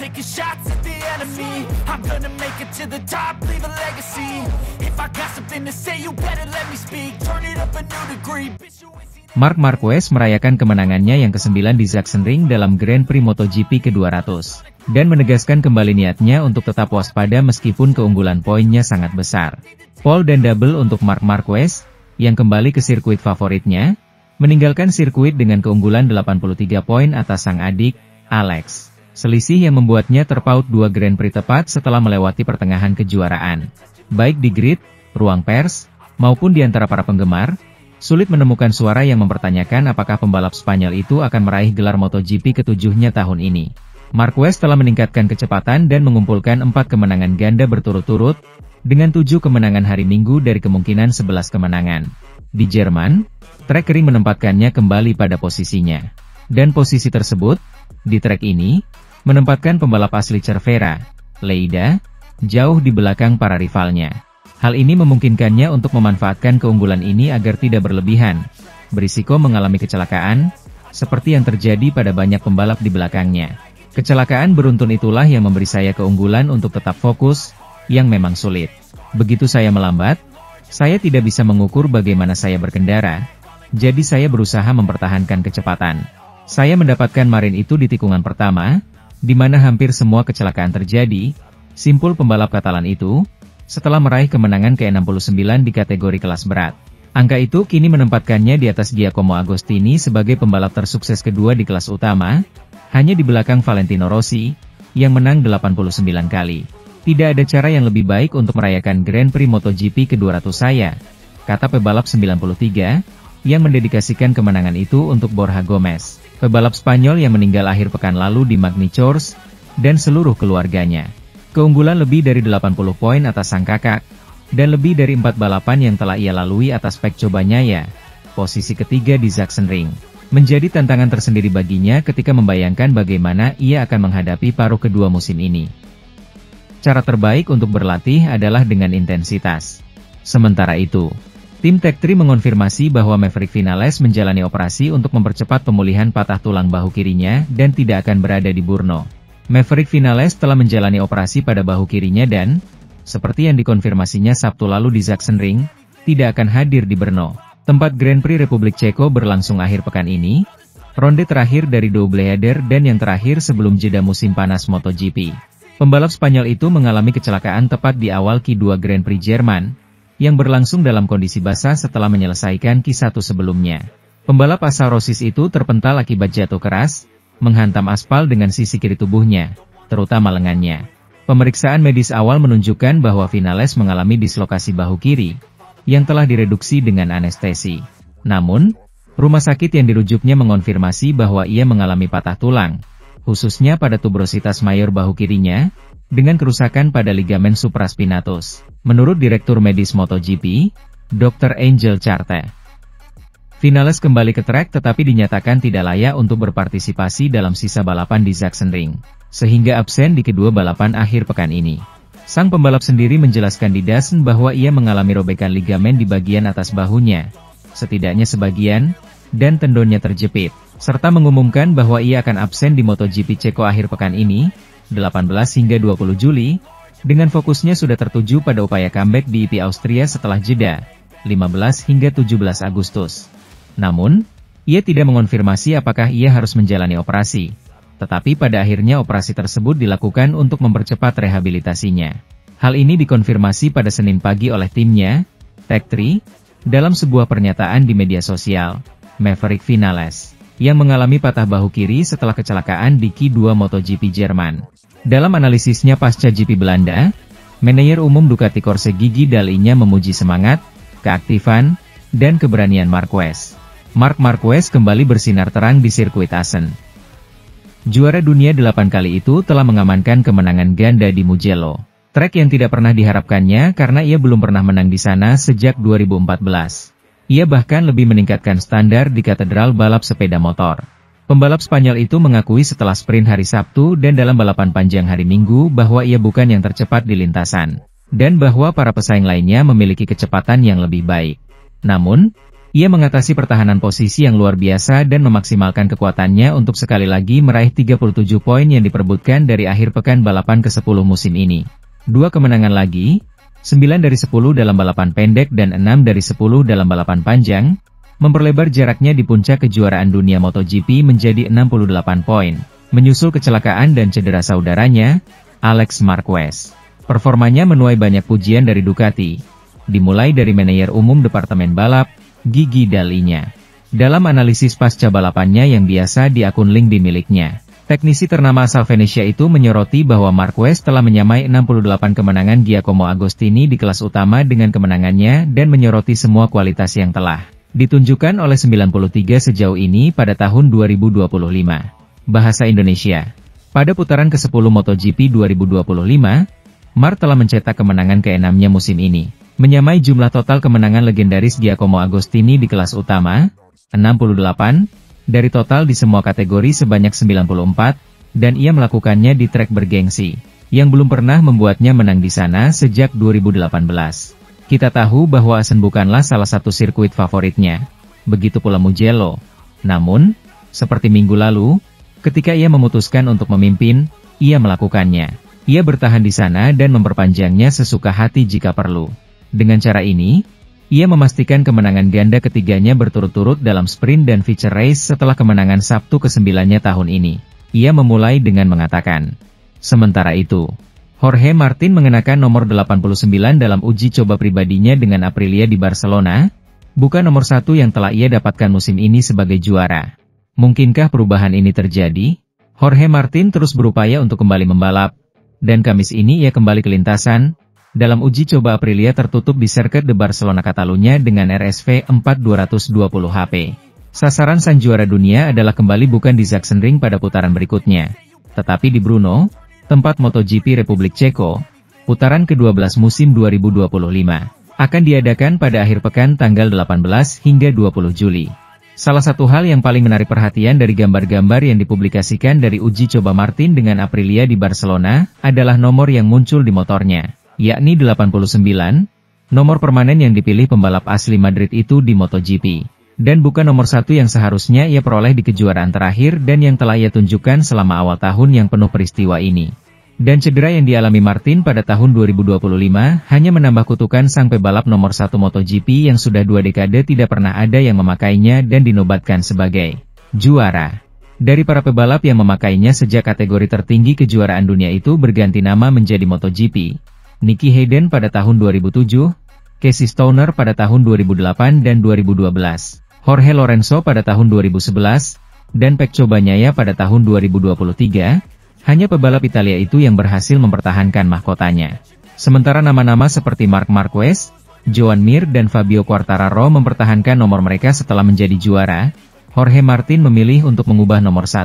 taking shots at the enemy. I'm gonna make it to the top, leave a legacy. If I got something to say, you better let me speak. Turn it up a new degree. Marc Marquez merayakan kemenangannya yang ke-9 di Sachsenring dalam Grand Prix MotoGP ke-200, dan menegaskan kembali niatnya untuk tetap waspada meskipun keunggulan poinnya sangat besar. Pole dan double untuk Marc Marquez, yang kembali ke sirkuit favoritnya, meninggalkan sirkuit dengan keunggulan 83 poin atas sang adik, Alex. Selisih yang membuatnya terpaut 2 Grand Prix tepat setelah melewati pertengahan kejuaraan. Baik di grid, ruang pers, maupun di antara para penggemar, sulit menemukan suara yang mempertanyakan apakah pembalap Spanyol itu akan meraih gelar MotoGP ke-7-nya tahun ini. Marquez telah meningkatkan kecepatan dan mengumpulkan 4 kemenangan ganda berturut-turut, dengan 7 kemenangan hari Minggu dari kemungkinan 11 kemenangan. Di Jerman, trek kering menempatkannya kembali pada posisinya. Dan posisi tersebut, di trek ini, menempatkan pembalap asli Cervera, Lleida, jauh di belakang para rivalnya. Hal ini memungkinkannya untuk memanfaatkan keunggulan ini agar tidak berlebihan, berisiko mengalami kecelakaan, seperti yang terjadi pada banyak pembalap di belakangnya. Kecelakaan beruntun itulah yang memberi saya keunggulan untuk tetap fokus, yang memang sulit. Begitu saya melambat, saya tidak bisa mengukur bagaimana saya berkendara, jadi saya berusaha mempertahankan kecepatan. Saya mendapatkan Marin itu di tikungan pertama, di mana hampir semua kecelakaan terjadi, simpul pembalap Katalan itu, setelah meraih kemenangan ke-69 di kategori kelas berat. Angka itu kini menempatkannya di atas Giacomo Agostini sebagai pembalap tersukses kedua di kelas utama, hanya di belakang Valentino Rossi, yang menang 89 kali. Tidak ada cara yang lebih baik untuk merayakan Grand Prix MotoGP ke-200 saya, kata pebalap 93, yang mendedikasikan kemenangan itu untuk Borja Gomez, pebalap Spanyol yang meninggal akhir pekan lalu di Magny-Cours, dan seluruh keluarganya. Keunggulan lebih dari 80 poin atas sang kakak, dan lebih dari 4 balapan yang telah ia lalui atas Pek Cobanyaya, posisi ketiga di Sachsenring, menjadi tantangan tersendiri baginya ketika membayangkan bagaimana ia akan menghadapi paruh kedua musim ini. Cara terbaik untuk berlatih adalah dengan intensitas. Sementara itu, tim Tech3 mengonfirmasi bahwa Maverick Vinales menjalani operasi untuk mempercepat pemulihan patah tulang bahu kirinya dan tidak akan berada di Brno. Maverick Vinales telah menjalani operasi pada bahu kirinya dan, seperti yang dikonfirmasinya Sabtu lalu di Sachsenring, tidak akan hadir di Brno, tempat Grand Prix Republik Ceko berlangsung akhir pekan ini, ronde terakhir dari Doubleheader dan yang terakhir sebelum jeda musim panas MotoGP. Pembalap Spanyol itu mengalami kecelakaan tepat di awal Q2 Grand Prix Jerman, yang berlangsung dalam kondisi basah setelah menyelesaikan Q1 sebelumnya. Pembalap asal Rossis itu terpental akibat jatuh keras, menghantam aspal dengan sisi kiri tubuhnya, terutama lengannya. Pemeriksaan medis awal menunjukkan bahwa Vinales mengalami dislokasi bahu kiri, yang telah direduksi dengan anestesi. Namun, rumah sakit yang dirujuknya mengonfirmasi bahwa ia mengalami patah tulang, khususnya pada tuberositas mayor bahu kirinya, dengan kerusakan pada ligamen supraspinatus. Menurut Direktur Medis MotoGP, Dr. Angel Charte, Vinales kembali ke trek tetapi dinyatakan tidak layak untuk berpartisipasi dalam sisa balapan di Sachsenring, sehingga absen di kedua balapan akhir pekan ini. Sang pembalap sendiri menjelaskan di DAZN bahwa ia mengalami robekan ligamen di bagian atas bahunya, setidaknya sebagian, dan tendonnya terjepit, serta mengumumkan bahwa ia akan absen di MotoGP Ceko akhir pekan ini, 18 hingga 20 Juli, dengan fokusnya sudah tertuju pada upaya comeback di IP Austria setelah jeda, 15 hingga 17 Agustus. Namun, ia tidak mengonfirmasi apakah ia harus menjalani operasi, tetapi pada akhirnya operasi tersebut dilakukan untuk mempercepat rehabilitasinya. Hal ini dikonfirmasi pada Senin pagi oleh timnya, Tech3, dalam sebuah pernyataan di media sosial. Maverick Vinales, yang mengalami patah bahu kiri setelah kecelakaan di Q2 MotoGP Jerman. Dalam analisisnya pasca GP Belanda, manajer umum Ducati Corse Gigi Dalinya memuji semangat, keaktifan, dan keberanian Marquez. Marc Marquez kembali bersinar terang di sirkuit Assen. Juara dunia 8 kali itu telah mengamankan kemenangan ganda di Mugello, trek yang tidak pernah diharapkannya karena ia belum pernah menang di sana sejak 2014. Ia bahkan lebih meningkatkan standar di katedral balap sepeda motor. Pembalap Spanyol itu mengakui setelah sprint hari Sabtu dan dalam balapan panjang hari Minggu bahwa ia bukan yang tercepat di lintasan, dan bahwa para pesaing lainnya memiliki kecepatan yang lebih baik. Namun, Ia mengatasi pertahanan posisi yang luar biasa dan memaksimalkan kekuatannya untuk sekali lagi meraih 37 poin yang diperebutkan dari akhir pekan balapan ke-10 musim ini. 2 kemenangan lagi, 9 dari 10 dalam balapan pendek dan 6 dari 10 dalam balapan panjang, memperlebar jaraknya di puncak kejuaraan dunia MotoGP menjadi 68 poin, menyusul kecelakaan dan cedera saudaranya, Alex Marquez. Performanya menuai banyak pujian dari Ducati, dimulai dari manajer umum Departemen Balap, Gigi Dalinya. Dalam analisis pasca balapannya yang biasa di akun LinkedIn miliknya, teknisi ternama asal Venesia itu menyoroti bahwa Marquez telah menyamai 68 kemenangan Giacomo Agostini di kelas utama dengan kemenangannya dan menyoroti semua kualitas yang telah ditunjukkan oleh 93 sejauh ini pada tahun 2025. Bahasa Indonesia. Pada putaran ke-10 MotoGP 2025, Mar telah mencetak kemenangan ke-6-nya musim ini, menyamai jumlah total kemenangan legendaris Giacomo Agostini di kelas utama, 68, dari total di semua kategori sebanyak 94, dan ia melakukannya di trek bergengsi, yang belum pernah membuatnya menang di sana sejak 2018. Kita tahu bahwa Assen bukanlah salah satu sirkuit favoritnya, begitu pula Mugello. Namun, seperti minggu lalu, ketika ia memutuskan untuk memimpin, ia melakukannya. Ia bertahan di sana dan memperpanjangnya sesuka hati jika perlu. Dengan cara ini, ia memastikan kemenangan ganda ketiganya berturut-turut dalam sprint dan feature race setelah kemenangan Sabtu ke-9-nya tahun ini. Ia memulai dengan mengatakan, sementara itu, Jorge Martin mengenakan nomor 89 dalam uji coba pribadinya dengan Aprilia di Barcelona, bukan nomor 1 yang telah ia dapatkan musim ini sebagai juara. Mungkinkah perubahan ini terjadi? Jorge Martin terus berupaya untuk kembali membalap, dan Kamis ini ia kembali ke lintasan, dalam uji coba Aprilia tertutup di Circuit de Barcelona Catalunya dengan RSV 4220 HP. Sasaran sang juara dunia adalah kembali bukan di Sachsenring pada putaran berikutnya, tetapi di Brno, tempat MotoGP Republik Ceko, putaran ke-12 musim 2025, akan diadakan pada akhir pekan tanggal 18 hingga 20 Juli. Salah satu hal yang paling menarik perhatian dari gambar-gambar yang dipublikasikan dari uji coba Martin dengan Aprilia di Barcelona, adalah nomor yang muncul di motornya, yakni 89, nomor permanen yang dipilih pembalap asli Madrid itu di MotoGP. Dan bukan nomor 1 yang seharusnya ia peroleh di kejuaraan terakhir dan yang telah ia tunjukkan selama awal tahun yang penuh peristiwa ini. Dan cedera yang dialami Martin pada tahun 2025 hanya menambah kutukan sang pebalap nomor 1 MotoGP yang sudah 2 dekade tidak pernah ada yang memakainya dan dinobatkan sebagai juara. Dari para pebalap yang memakainya sejak kategori tertinggi kejuaraan dunia itu berganti nama menjadi MotoGP, Nicky Hayden pada tahun 2007, Casey Stoner pada tahun 2008 dan 2012. Jorge Lorenzo pada tahun 2011, dan Pecco Bagnaia pada tahun 2023, hanya pebalap Italia itu yang berhasil mempertahankan mahkotanya. Sementara nama-nama seperti Marc Marquez, Joan Mir dan Fabio Quartararo mempertahankan nomor mereka setelah menjadi juara, Jorge Martin memilih untuk mengubah nomor 1,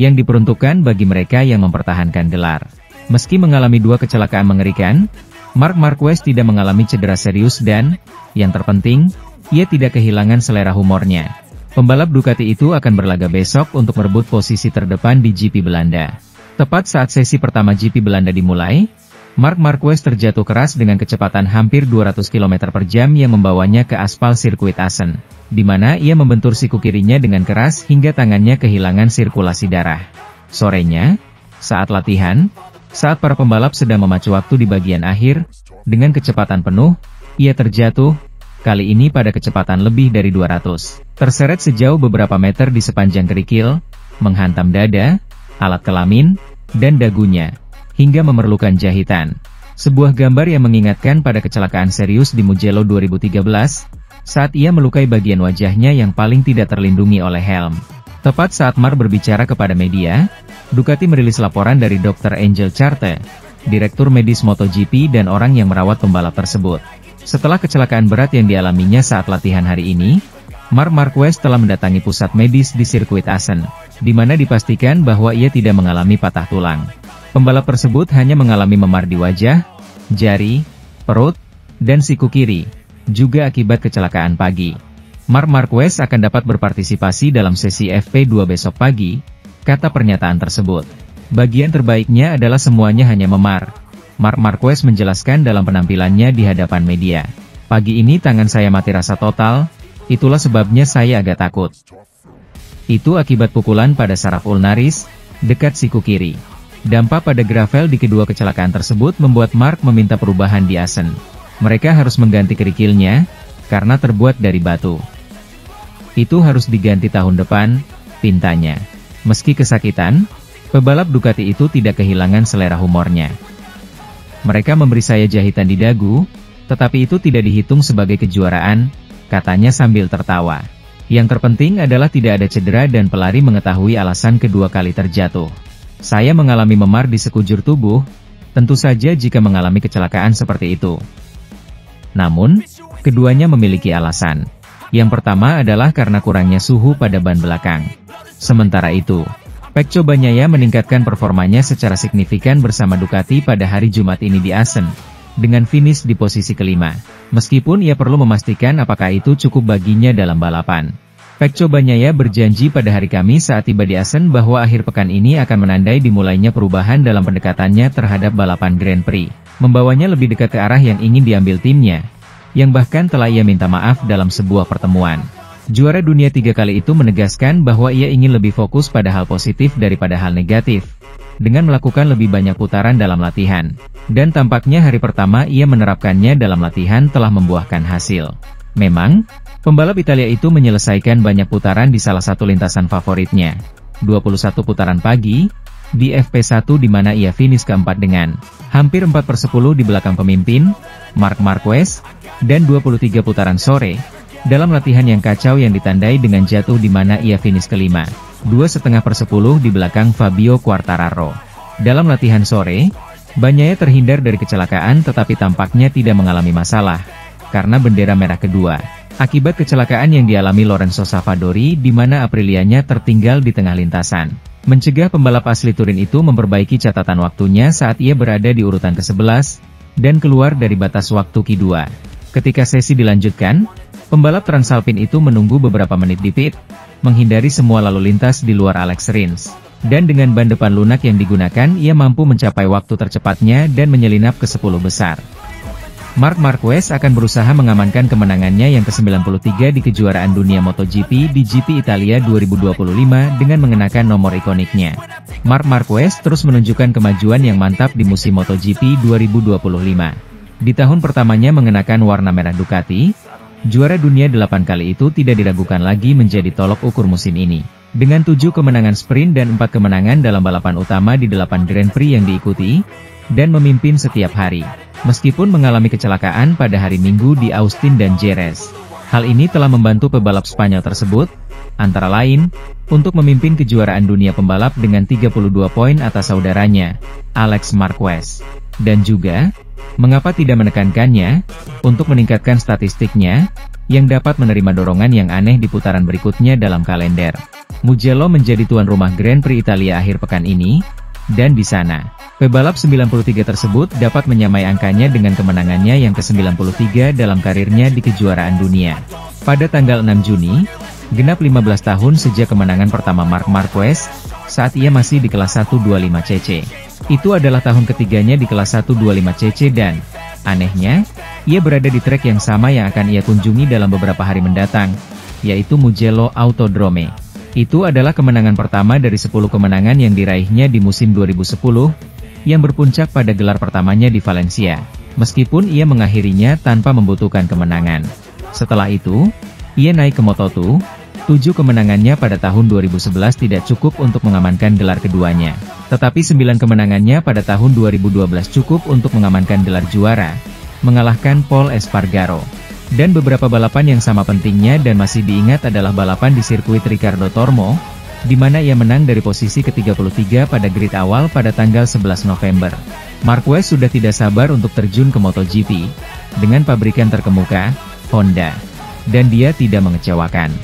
yang diperuntukkan bagi mereka yang mempertahankan gelar. Meski mengalami 2 kecelakaan mengerikan, Marc Marquez tidak mengalami cedera serius dan, yang terpenting, ia tidak kehilangan selera humornya. Pembalap Ducati itu akan berlaga besok untuk merebut posisi terdepan di GP Belanda. Tepat saat sesi pertama GP Belanda dimulai, Marc Marquez terjatuh keras dengan kecepatan hampir 200 km per jam yang membawanya ke aspal sirkuit Assen, di mana ia membentur siku kirinya dengan keras hingga tangannya kehilangan sirkulasi darah. Sorenya, saat latihan, saat para pembalap sedang memacu waktu di bagian akhir, dengan kecepatan penuh, ia terjatuh, kali ini pada kecepatan lebih dari 200. Terseret sejauh beberapa meter di sepanjang kerikil, menghantam dada, alat kelamin, dan dagunya, hingga memerlukan jahitan. Sebuah gambar yang mengingatkan pada kecelakaan serius di Mugello 2013, saat ia melukai bagian wajahnya yang paling tidak terlindungi oleh helm. Tepat saat Marc berbicara kepada media, Ducati merilis laporan dari Dr. Angel Charte, Direktur Medis MotoGP dan orang yang merawat pembalap tersebut. Setelah kecelakaan berat yang dialaminya saat latihan hari ini, Marc Marquez telah mendatangi pusat medis di sirkuit Assen, di mana dipastikan bahwa ia tidak mengalami patah tulang. Pembalap tersebut hanya mengalami memar di wajah, jari, perut, dan siku kiri, juga akibat kecelakaan pagi. Marc Marquez akan dapat berpartisipasi dalam sesi FP2 besok pagi, kata pernyataan tersebut. Bagian terbaiknya adalah semuanya hanya memar. Marc Marquez menjelaskan dalam penampilannya di hadapan media. Pagi ini tangan saya mati rasa total, Itulah sebabnya saya agak takut. Itu akibat pukulan pada saraf ulnaris, dekat siku kiri. Dampak pada gravel di kedua kecelakaan tersebut membuat Mark meminta perubahan di Assen. Mereka harus mengganti kerikilnya, karena terbuat dari batu. Itu harus diganti tahun depan, pintanya. Meski kesakitan, pebalap Ducati itu tidak kehilangan selera humornya. Mereka memberi saya jahitan di dagu, tetapi itu tidak dihitung sebagai kejuaraan, katanya sambil tertawa. Yang terpenting adalah tidak ada cedera dan pelari mengetahui alasan kedua kali terjatuh. Saya mengalami memar di sekujur tubuh, tentu saja jika mengalami kecelakaan seperti itu. Namun, keduanya memiliki alasan. Yang pertama adalah karena kurangnya suhu pada ban belakang. Sementara itu, Pecco Bagnaia meningkatkan performanya secara signifikan bersama Ducati pada hari Jumat ini di Assen, dengan finish di posisi kelima. Meskipun ia perlu memastikan apakah itu cukup baginya dalam balapan. Pecco Bagnaia berjanji pada hari Kamis saat tiba di Assen bahwa akhir pekan ini akan menandai dimulainya perubahan dalam pendekatannya terhadap balapan Grand Prix, membawanya lebih dekat ke arah yang ingin diambil timnya, yang bahkan telah ia minta maaf dalam sebuah pertemuan. Juara dunia 3 kali itu menegaskan bahwa ia ingin lebih fokus pada hal positif daripada hal negatif, dengan melakukan lebih banyak putaran dalam latihan. Dan tampaknya hari pertama ia menerapkannya dalam latihan telah membuahkan hasil. Memang, pembalap Italia itu menyelesaikan banyak putaran di salah satu lintasan favoritnya, 21 putaran pagi, di FP1 di mana ia finish keempat dengan hampir 4/10 di belakang pemimpin, Marc Marquez, dan 23 putaran sore, dalam latihan yang kacau yang ditandai dengan jatuh di mana ia finish kelima, 2,5/10 di belakang Fabio Quartararo. Dalam latihan sore, Bagnaia terhindar dari kecelakaan tetapi tampaknya tidak mengalami masalah, karena bendera merah kedua, akibat kecelakaan yang dialami Lorenzo Savadori di mana Aprilianya tertinggal di tengah lintasan. Mencegah pembalap asli Turin itu memperbaiki catatan waktunya saat ia berada di urutan ke-11, dan keluar dari batas waktu Q2. Ketika sesi dilanjutkan, pembalap Transalpine itu menunggu beberapa menit di pit, menghindari semua lalu lintas di luar Alex Rins. Dan dengan ban depan lunak yang digunakan ia mampu mencapai waktu tercepatnya dan menyelinap ke 10 besar. Marc Marquez akan berusaha mengamankan kemenangannya yang ke-93 di kejuaraan dunia MotoGP di GP Italia 2025 dengan mengenakan nomor ikoniknya. Marc Marquez terus menunjukkan kemajuan yang mantap di musim MotoGP 2025. Di tahun pertamanya mengenakan warna merah Ducati, juara dunia 8 kali itu tidak diragukan lagi menjadi tolok ukur musim ini. Dengan 7 kemenangan sprint dan 4 kemenangan dalam balapan utama di 8 Grand Prix yang diikuti, dan memimpin setiap hari. Meskipun mengalami kecelakaan pada hari Minggu di Austin dan Jerez. Hal ini telah membantu pebalap Spanyol tersebut, antara lain, untuk memimpin kejuaraan dunia pembalap dengan 32 poin atas saudaranya, Alex Marquez. Dan juga, mengapa tidak menekankannya, untuk meningkatkan statistiknya, yang dapat menerima dorongan yang aneh di putaran berikutnya dalam kalender. Mugello menjadi tuan rumah Grand Prix Italia akhir pekan ini, dan di sana, pebalap 93 tersebut dapat menyamai angkanya dengan kemenangannya yang ke-93 dalam karirnya di kejuaraan dunia. Pada tanggal 6 Juni, genap 15 tahun sejak kemenangan pertama Marc Marquez, saat ia masih di kelas 125cc. Itu adalah tahun ketiganya di kelas 125cc dan, anehnya, ia berada di trek yang sama yang akan ia kunjungi dalam beberapa hari mendatang, yaitu Mugello Autodrome. Itu adalah kemenangan pertama dari 10 kemenangan yang diraihnya di musim 2010, yang berpuncak pada gelar pertamanya di Valencia, meskipun ia mengakhirinya tanpa membutuhkan kemenangan. Setelah itu, ia naik ke Moto2, 7 kemenangannya pada tahun 2011 tidak cukup untuk mengamankan gelar keduanya, tetapi 9 kemenangannya pada tahun 2012 cukup untuk mengamankan gelar juara, mengalahkan Pol Espargaro. Dan beberapa balapan yang sama pentingnya dan masih diingat adalah balapan di sirkuit Ricardo Tormo, di mana ia menang dari posisi ke-33 pada grid awal pada tanggal 11 November. Marquez sudah tidak sabar untuk terjun ke MotoGP, dengan pabrikan terkemuka, Honda. Dan dia tidak mengecewakan.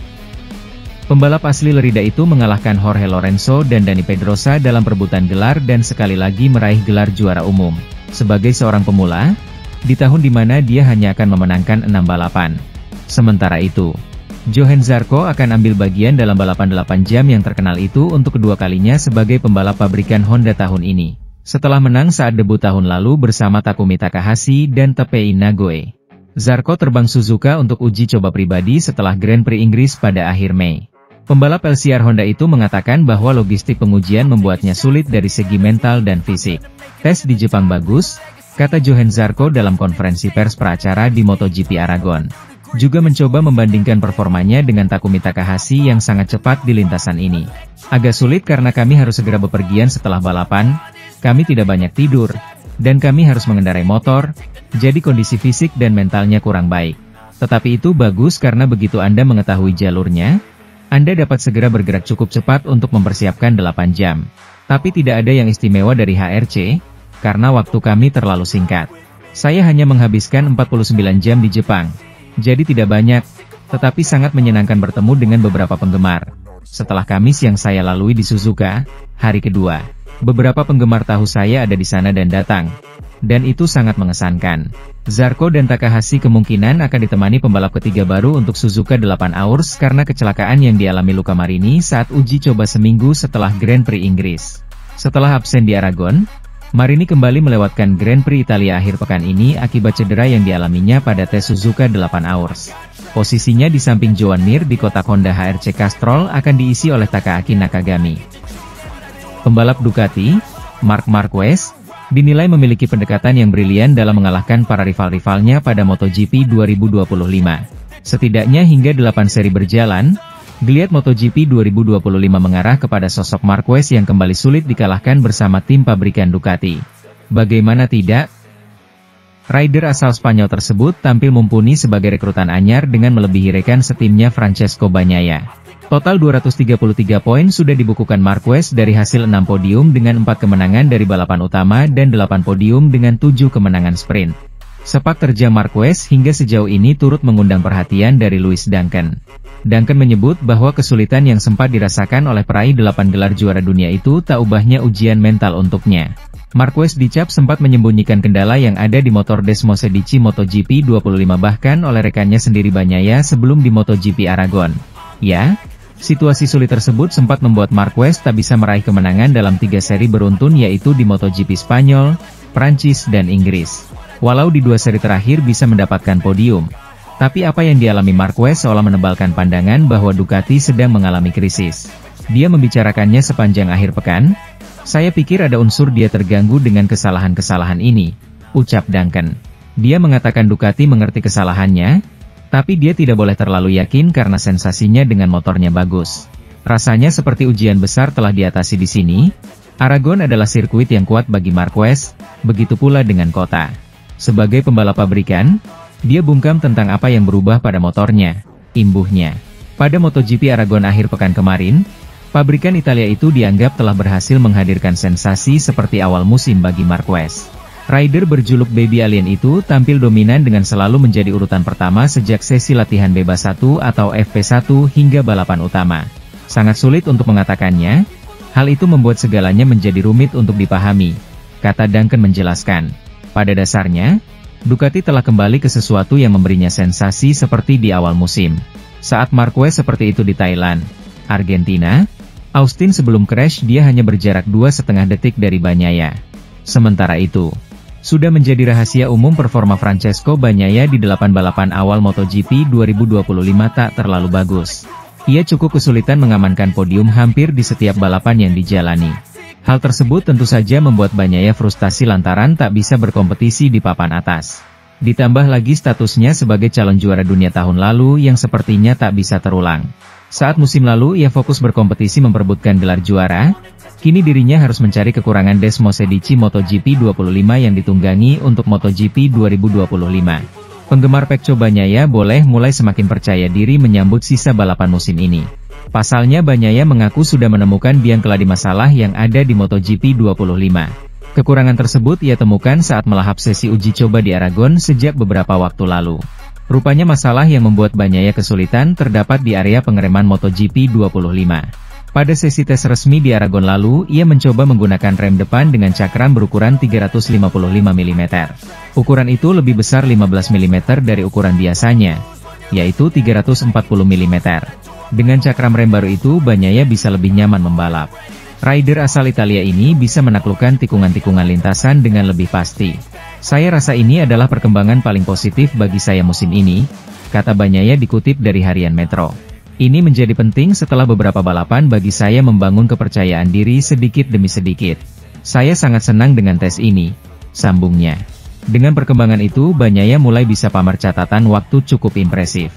Pembalap asli Lerida itu mengalahkan Jorge Lorenzo dan Dani Pedrosa dalam perebutan gelar dan sekali lagi meraih gelar juara umum. Sebagai seorang pemula, di tahun di mana dia hanya akan memenangkan 6 balapan. Sementara itu, Johann Zarco akan ambil bagian dalam balapan 8 jam yang terkenal itu untuk kedua kalinya sebagai pembalap pabrikan Honda tahun ini. Setelah menang saat debut tahun lalu bersama Takumi Takahashi dan Tepei Nagoe. Zarco terbang Suzuka untuk uji coba pribadi setelah Grand Prix Inggris pada akhir Mei. Pembalap LCR Honda itu mengatakan bahwa logistik pengujian membuatnya sulit dari segi mental dan fisik. Tes di Jepang bagus, kata Johann Zarco dalam konferensi pers pracara di MotoGP Aragon. Juga mencoba membandingkan performanya dengan Takumi Takahashi yang sangat cepat di lintasan ini. Agak sulit karena kami harus segera bepergian setelah balapan, kami tidak banyak tidur, dan kami harus mengendarai motor, jadi kondisi fisik dan mentalnya kurang baik. Tetapi itu bagus karena begitu Anda mengetahui jalurnya, Anda dapat segera bergerak cukup cepat untuk mempersiapkan 8 jam. Tapi tidak ada yang istimewa dari HRC, karena waktu kami terlalu singkat. Saya hanya menghabiskan 49 jam di Jepang. Jadi tidak banyak, tetapi sangat menyenangkan bertemu dengan beberapa penggemar. Setelah Kamis yang saya lalui di Suzuka, hari kedua, beberapa penggemar tahu saya ada di sana dan datang. Dan itu sangat mengesankan. Zarco dan Takahashi kemungkinan akan ditemani pembalap ketiga baru untuk Suzuka 8 Hours karena kecelakaan yang dialami Luca Marini saat uji coba seminggu setelah Grand Prix Inggris. Setelah absen di Aragon, Marini kembali melewatkan Grand Prix Italia akhir pekan ini akibat cedera yang dialaminya pada tes Suzuka 8 Hours. Posisinya di samping Joan Mir di kotak Honda HRC Castrol akan diisi oleh Takaaki Nakagami. Pembalap Ducati, Marc Marquez, dinilai memiliki pendekatan yang brilian dalam mengalahkan para rival-rivalnya pada MotoGP 2025. Setidaknya hingga 8 seri berjalan, geliat MotoGP 2025 mengarah kepada sosok Marquez yang kembali sulit dikalahkan bersama tim pabrikan Ducati. Bagaimana tidak? Rider asal Spanyol tersebut tampil mumpuni sebagai rekrutan anyar dengan melebihi rekan setimnya Francesco Bagnaia. Total 233 poin sudah dibukukan Marquez dari hasil 6 podium dengan 4 kemenangan dari balapan utama dan 8 podium dengan 7 kemenangan sprint. Sepak terjang Marquez hingga sejauh ini turut mengundang perhatian dari Lewis Duncan. Duncan menyebut bahwa kesulitan yang sempat dirasakan oleh peraih 8 gelar juara dunia itu tak ubahnya ujian mental untuknya. Marquez dicap sempat menyembunyikan kendala yang ada di motor Desmosedici MotoGP 25 bahkan oleh rekannya sendiri Bagnaia sebelum di MotoGP Aragon. Ya, situasi sulit tersebut sempat membuat Marquez tak bisa meraih kemenangan dalam 3 seri beruntun yaitu di MotoGP Spanyol, Prancis dan Inggris. Walau di 2 seri terakhir bisa mendapatkan podium. Tapi apa yang dialami Marquez seolah menebalkan pandangan bahwa Ducati sedang mengalami krisis. Dia membicarakannya sepanjang akhir pekan. Saya pikir ada unsur dia terganggu dengan kesalahan-kesalahan ini, ucap Duncan. Dia mengatakan Ducati mengerti kesalahannya, tapi dia tidak boleh terlalu yakin karena sensasinya dengan motornya bagus. Rasanya seperti ujian besar telah diatasi di sini. Aragon adalah sirkuit yang kuat bagi Marquez, begitu pula dengan kota. Sebagai pembalap pabrikan, dia bungkam tentang apa yang berubah pada motornya, imbuhnya. Pada MotoGP Aragon akhir pekan kemarin, pabrikan Italia itu dianggap telah berhasil menghadirkan sensasi seperti awal musim bagi Marquez. Rider berjuluk Baby Alien itu tampil dominan dengan selalu menjadi urutan pertama sejak sesi latihan bebas 1 atau FP1 hingga balapan utama. Sangat sulit untuk mengatakannya, hal itu membuat segalanya menjadi rumit untuk dipahami, kata Duncan menjelaskan. Pada dasarnya, Ducati telah kembali ke sesuatu yang memberinya sensasi seperti di awal musim. Saat Marquez seperti itu di Thailand, Argentina, Austin sebelum crash dia hanya berjarak 2,5 detik dari Bagnaia. Sementara itu, sudah menjadi rahasia umum performa Francesco Bagnaia di 8 balapan awal MotoGP 2025 tak terlalu bagus. Ia cukup kesulitan mengamankan podium hampir di setiap balapan yang dijalani. Hal tersebut tentu saja membuat Bagnaia frustasi lantaran tak bisa berkompetisi di papan atas. Ditambah lagi statusnya sebagai calon juara dunia tahun lalu yang sepertinya tak bisa terulang. Saat musim lalu ia fokus berkompetisi memperebutkan gelar juara, kini dirinya harus mencari kekurangan Desmosedici MotoGP 25 yang ditunggangi untuk MotoGP 2025. Penggemar Pecco Bagnaia boleh mulai semakin percaya diri menyambut sisa balapan musim ini. Pasalnya Bagnaia mengaku sudah menemukan biang keladi masalah yang ada di MotoGP 25. Kekurangan tersebut ia temukan saat melahap sesi uji coba di Aragon sejak beberapa waktu lalu. Rupanya masalah yang membuat Bagnaia kesulitan terdapat di area pengereman MotoGP 25. Pada sesi tes resmi di Aragon lalu, ia mencoba menggunakan rem depan dengan cakram berukuran 355 mm. Ukuran itu lebih besar 15 mm dari ukuran biasanya, yaitu 340 mm. Dengan cakram rem baru itu Bagnaia bisa lebih nyaman membalap. Rider asal Italia ini bisa menaklukkan tikungan-tikungan lintasan dengan lebih pasti. Saya rasa ini adalah perkembangan paling positif bagi saya musim ini, kata Bagnaia dikutip dari harian Metro. Ini menjadi penting setelah beberapa balapan bagi saya membangun kepercayaan diri sedikit demi sedikit. Saya sangat senang dengan tes ini, sambungnya. Dengan perkembangan itu Bagnaia mulai bisa pamer catatan waktu cukup impresif.